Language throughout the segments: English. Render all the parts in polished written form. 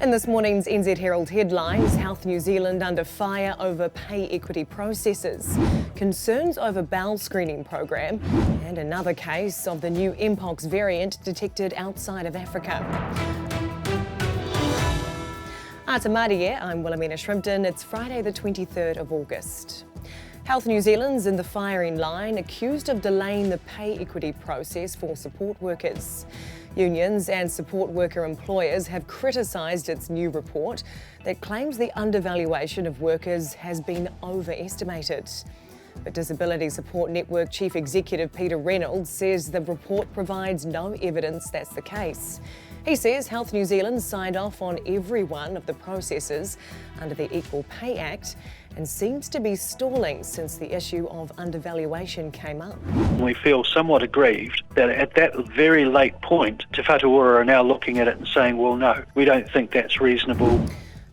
In this morning's NZ Herald headlines, Health New Zealand under fire over pay equity processes, concerns over bowel screening program, and another case of the new Mpox variant detected outside of Africa. Atamarie, I'm Wilhelmina Shrimpton. It's Friday the 23rd of August. Health New Zealand's in the firing line, accused of delaying the pay equity process for support workers. Unions and support worker employers have criticised its new report that claims the undervaluation of workers has been overestimated. But Disability Support Network Chief Executive Peter Reynolds says the report provides no evidence that's the case. He says Health New Zealand signed off on every one of the processes under the Equal Pay Act and seems to be stalling since the issue of undervaluation came up. We feel somewhat aggrieved that at that very late point, Te Whatuora are now looking at it and saying, well, no, we don't think that's reasonable.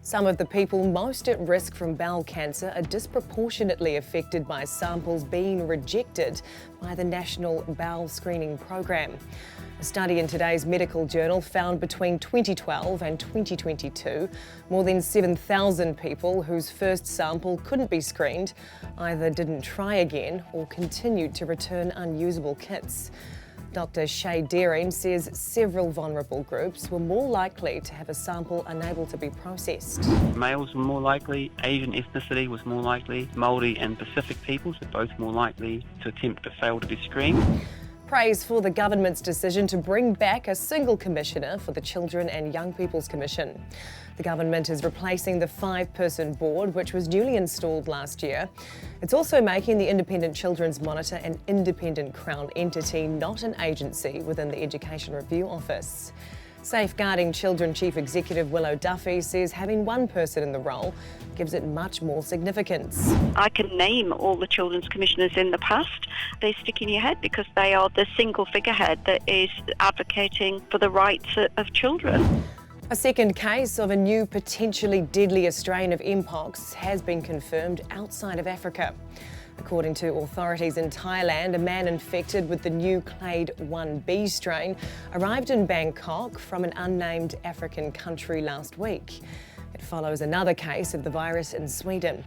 Some of the people most at risk from bowel cancer are disproportionately affected by samples being rejected by the National Bowel Screening Program. A study in today's medical journal found between 2012 and 2022, more than 7,000 people whose first sample couldn't be screened either didn't try again or continued to return unusable kits. Dr. Shay Deering says several vulnerable groups were more likely to have a sample unable to be processed. Males were more likely, Asian ethnicity was more likely, Māori and Pacific peoples were both more likely to attempt to fail to be screened. Praise for the government's decision to bring back a single commissioner for the Children and Young People's Commission. The government is replacing the 5-person board which was newly installed last year. It's also making the Independent Children's Monitor an independent Crown entity, not an agency within the Education Review Office. Safeguarding Children Chief Executive Willow Duffy says having one person in the role gives it much more significance. I can name all the children's commissioners in the past. They stick in your head because they are the single figurehead that is advocating for the rights of children. A second case of a new potentially deadlier strain of Mpox has been confirmed outside of Africa. According to authorities in Thailand, a man infected with the new clade 1b strain arrived in Bangkok from an unnamed African country last week. It follows another case of the virus in Sweden.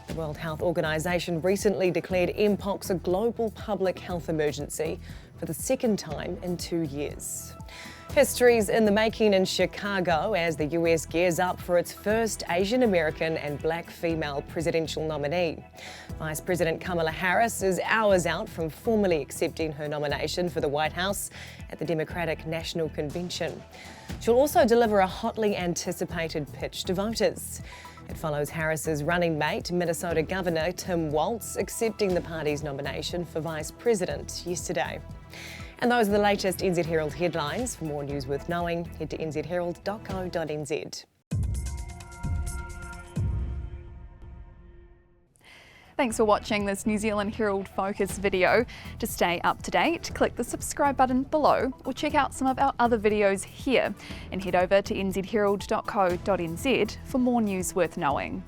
The World Health Organization recently declared Mpox a global public health emergency for the second time in 2 years. History's in the making in Chicago as the US gears up for its first Asian American and black female presidential nominee. Vice President Kamala Harris is hours out from formally accepting her nomination for the White House at the Democratic National Convention. She'll also deliver a hotly anticipated pitch to voters. It follows Harris's running mate, Minnesota Governor Tim Walz, accepting the party's nomination for Vice President yesterday. And those are the latest NZ Herald headlines. For more news worth knowing, head to nzherald.co.nz. Thanks for watching this New Zealand Herald Focus video. To stay up to date, click the subscribe button below or check out some of our other videos here and head over to nzherald.co.nz for more news worth knowing.